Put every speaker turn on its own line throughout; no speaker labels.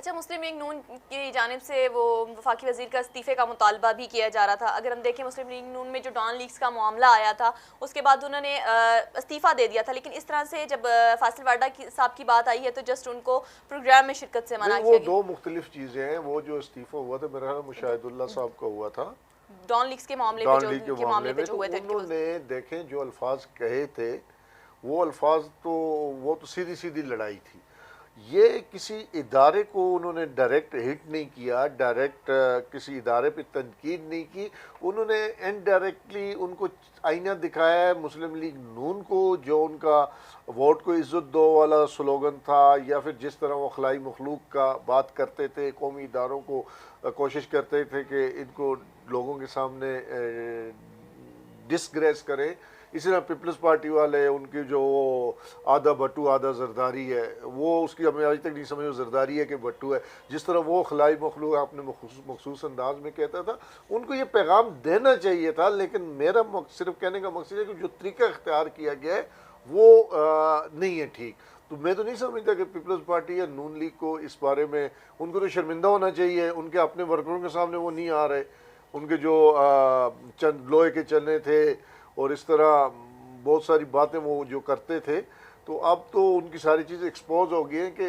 اچھا، مسلم لیگ نون کی جانب سے وہ وفاقی وزیر کا استعفے کا مطالبہ بھی کیا جا رہا تھا. اگر ہم دیکھیں مسلم لیگ نون میں جو ڈان لیگز کا معاملہ آیا تھا اس کے بعد انہوں نے استعفیٰ دے دیا تھا، لیکن اس طرح سے جب فاصل وارڈا صاحب کی بات آئی ہے تو جسٹ ان کو پروگرام میں شرکت سے منع
نہیں،
کیا
وہ
گیا.
دو مختلف چیزیں ہیں. وہ جو استعفیٰ ہوا تھا میرا خیال مشاہد اللہ صاحب کا ہوا تھا
ڈان لیگز کے معاملے پہ
ڈان
جو
لیگ کے
ان کے
معاملے
معاملے پہ
میں.
جو
تو
ہوئے تھے
انہوں نے دیکھیں جو الفاظ کہے تھے وہ الفاظ تو وہ تو سیدھی سیدھی لڑائی تھی. یہ کسی ادارے کو انہوں نے ڈائریکٹ ہٹ نہیں کیا، ڈائریکٹ کسی ادارے پہ تنقید نہیں کی. انہوں نے انڈائریکٹلی ان کو آئینہ دکھایا ہے مسلم لیگ نون کو، جو ان کا ووٹ کو عزت دو والا سلوگن تھا، یا پھر جس طرح وہ خلائی مخلوق کا بات کرتے تھے، قومی اداروں کو کوشش کرتے تھے کہ ان کو لوگوں کے سامنے ڈسگریس کرے. اسی طرح پیپلز پارٹی والے ان کی جو آدھا بٹو آدھا زرداری ہے، وہ اس کی ہمیں آج تک نہیں سمجھ وہ زرداری ہے کہ بٹو ہے. جس طرح وہ خلائی مخلوق اپنے مخصوص انداز میں کہتا تھا، ان کو یہ پیغام دینا چاہیے تھا. لیکن میرا صرف کہنے کا مقصد ہے کہ جو طریقہ اختیار کیا گیا ہے وہ نہیں ہے ٹھیک. تو میں تو نہیں سمجھتا کہ پیپلز پارٹی یا نون لیگ کو اس بارے میں ان کو تو شرمندہ ہونا چاہیے. ان کے اپنے ورکروں کے سامنے وہ نہیں آ رہے، ان کے جو چند لوہے کے چنے تھے اور اس طرح بہت ساری باتیں وہ جو کرتے تھے، تو اب تو ان کی ساری چیزیں ایکسپوز ہو گئی ہیں کہ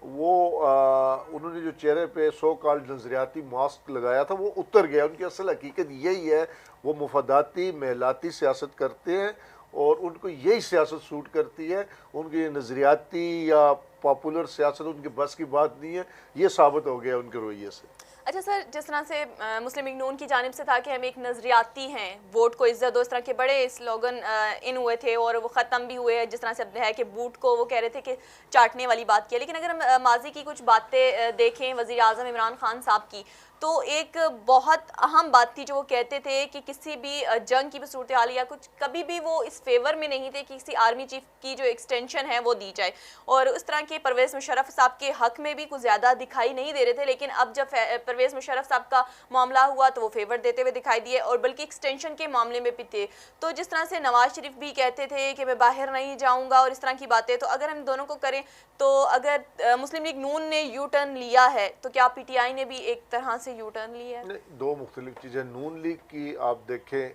وہ انہوں نے جو چہرے پہ سو کالڈ نظریاتی ماسک لگایا تھا وہ اتر گیا. ان کی اصل حقیقت یہی ہے، وہ مفاداتی محلاتی سیاست کرتے ہیں اور ان کو یہی سیاست سوٹ کرتی ہے. ان کی نظریاتی یا پاپولر سیاست ان کے بس کی بات نہیں ہے. یہ ثابت ہو گیا ان کے رویے سے.
اچھا سر، جس طرح سے مسلم لیگ نون کی جانب سے تھا کہ ہم ایک نظریاتی ہیں، ووٹ کو عزت دو، اس طرح کے بڑے سلوگن ان ہوئے تھے اور وہ ختم بھی ہوئے. جس طرح سے اب ہے کہ بوٹ کو وہ کہہ رہے تھے کہ چاٹنے والی بات کی. لیکن اگر ہم ماضی کی کچھ باتیں دیکھیں وزیر اعظم عمران خان صاحب کی، تو ایک بہت اہم بات تھی جو وہ کہتے تھے کہ کسی بھی جنگ کی بھی صورتحال یا کچھ، کبھی بھی وہ اس فیور میں نہیں تھے کہ کسی آرمی چیف کی جو ایکسٹینشن ہے وہ دی جائے. اور اس طرح کے پرویز مشرف صاحب کے حق میں بھی کچھ زیادہ دکھائی نہیں دے رہے تھے. لیکن اب جب پرویز مشرف صاحب کا معاملہ ہوا تو وہ فیور دیتے ہوئے دکھائی دیے، اور بلکہ ایکسٹینشن کے معاملے میں بھی تھے. تو جس طرح سے نواز شریف بھی کہتے تھے کہ میں باہر نہیں جاؤں گا اور اس طرح کی باتیں، تو اگر ہم دونوں کو کریں تو اگر مسلم لیگ نون نے یو ٹرن لیا ہے تو کیا پی ٹی آئی نے بھی ایک طرح سے یو ٹرن لیا ہے؟
دو مختلف چیزیں. نون لیگ کی آپ دیکھیں،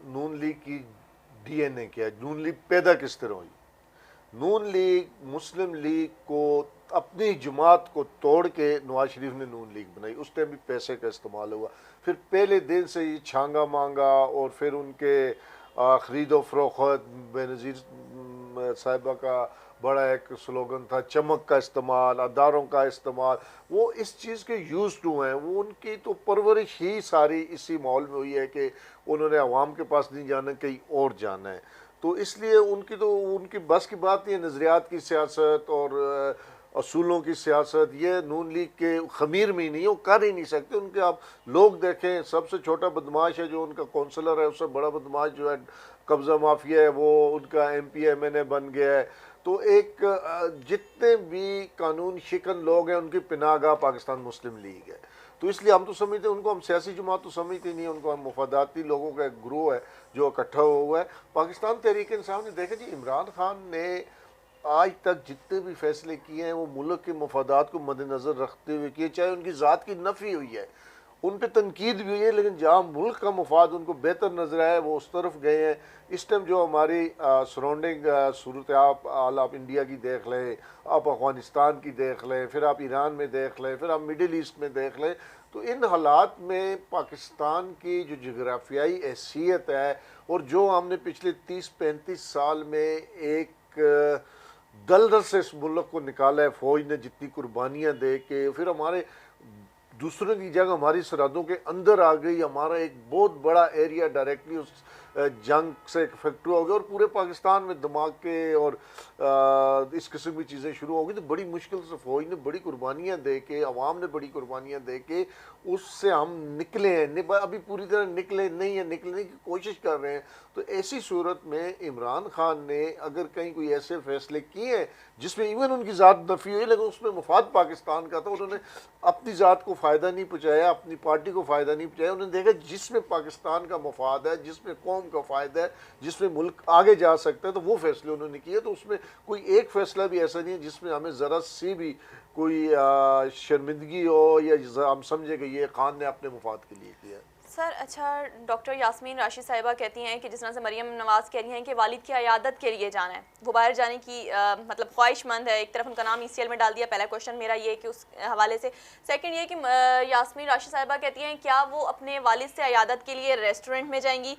نون لیگ کی ڈی این اے کیا ہے، نون لیگ پیدا کس طرح ہوئی. نون لیگ مسلم لیگ کو اپنی جماعت کو توڑ کے نواز شریف نے نون لیگ بنائی. اس ٹائم بھی پیسے کا استعمال ہوا. پھر پہلے دن سے یہ چھانگا مانگا اور پھر ان کے خرید و فروخت، بے نظیر صاحبہ کا بڑا ایک سلوگن تھا چمک کا استعمال، اداروں کا استعمال، وہ اس چیز کے یوز ٹو ہیں. وہ ان کی تو پرورش ہی ساری اسی ماحول میں ہوئی ہے کہ انہوں نے عوام کے پاس نہیں جانا، کہیں اور جانا ہے. تو اس لیے ان کی بس کی بات نہیں ہے. نظریات کی سیاست اور اصولوں کی سیاست یہ نون لیگ کے خمیر میں ہی نہیں، وہ کر ہی نہیں سکتے. ان کے آپ لوگ دیکھیں، سب سے چھوٹا بدماش ہے جو ان کا کونسلر ہے، اس سے بڑا بدماش جو ہے قبضہ مافیا ہے، وہ ان کا ایم پی ایم این اے بن گیا ہے. تو ایک جتنے بھی قانون شکن لوگ ہیں ان کی پناہ گاہ پاکستان مسلم لیگ ہے. تو اس لیے ہم تو سمجھتے ہیں ان کو، ہم سیاسی جماعت تو سمجھتے نہیں ہیں ان کو، ہم مفاداتی لوگوں کا ایک گروہ ہے جو اکٹھا ہوا ہے. پاکستان تحریک انصاف نے دیکھا جی، عمران خان نے آج تک جتنے بھی فیصلے کیے ہیں وہ ملک کے مفادات کو مد نظر رکھتے ہوئے کیے. چاہے ان کی ذات کی نفی ہوئی ہے، ان پہ تنقید بھی ہوئی ہے، لیکن جہاں ملک کا مفاد ان کو بہتر نظر آیا وہ اس طرف گئے ہیں. اس ٹائم جو ہماری سراؤنڈنگ صورت آپ انڈیا کی دیکھ لیں، آپ افغانستان کی دیکھ لیں، پھر آپ ایران میں دیکھ لیں، پھر آپ مڈل ایسٹ میں دیکھ لیں، تو ان حالات میں پاکستان کی جو جغرافیائی حیثیت ہے اور جو ہم نے پچھلے 30-35 سال میں ایک دلدل سے اس ملک کو نکالا ہے، فوج نے جتنی قربانیاں دے کے، پھر ہمارے دوسروں کی جنگ ہماری سرحدوں کے اندر آ گئی، ہمارا ایک بہت بڑا ایریا ڈائریکٹلی اس جنگ سے افیکٹ ہوا ہو گیا، اور پورے پاکستان میں دھماکے اور اس قسم کی چیزیں شروع ہو گئی. تو بڑی مشکل سے فوج نے بڑی قربانیاں دے کے، عوام نے بڑی قربانیاں دے کے اس سے ہم نکلے ہیں. ابھی پوری طرح نکلے نہیں ہیں، نکلنے کی کوشش کر رہے ہیں. تو ایسی صورت میں عمران خان نے اگر کہیں کوئی ایسے فیصلے کیے ہیں جس میں ایون ان کی ذات نفی ہوئی لیکن اس میں مفاد پاکستان کا تھا، انہوں نے اپنی ذات کو فائدہ نہیں پہنچایا، اپنی پارٹی کو فائدہ نہیں پہنچایا. انہوں نے دیکھا جس میں پاکستان کا مفاد ہے، جس میں قوم عوام کا فائدہ ہے جس میں ملک آگے جا سکتا ہے تو وہ فیصلے انہوں نے کیے. تو اس میں کوئی ایک فیصلہ بھی ایسا نہیں ہے جس میں ہمیں ذرا سی بھی کوئی شرمندگی ہو یا ہم سمجھے کہ یہ خان نے اپنے مفاد کے لیے کیا.
سر اچھا ڈاکٹر یاسمین راشد صاحبہ کہتی ہیں کہ جس طرح سے مریم نواز کہہ رہی ہیں کہ والد کی عیادت کے لیے جانا ہے, وہ باہر جانے کی مطلب خواہش مند ہے. ایک طرف ان کا نام ECL میں ڈال دیا. پہلا کوشچن میرا یہ کہ اس حوالے سے. سیکنڈ یہ کہ یاسمین راشد صاحبہ کہتی ہیں کیا وہ اپنے والد سے عیادت کے لیے ریسٹورنٹ میں جائیں گی,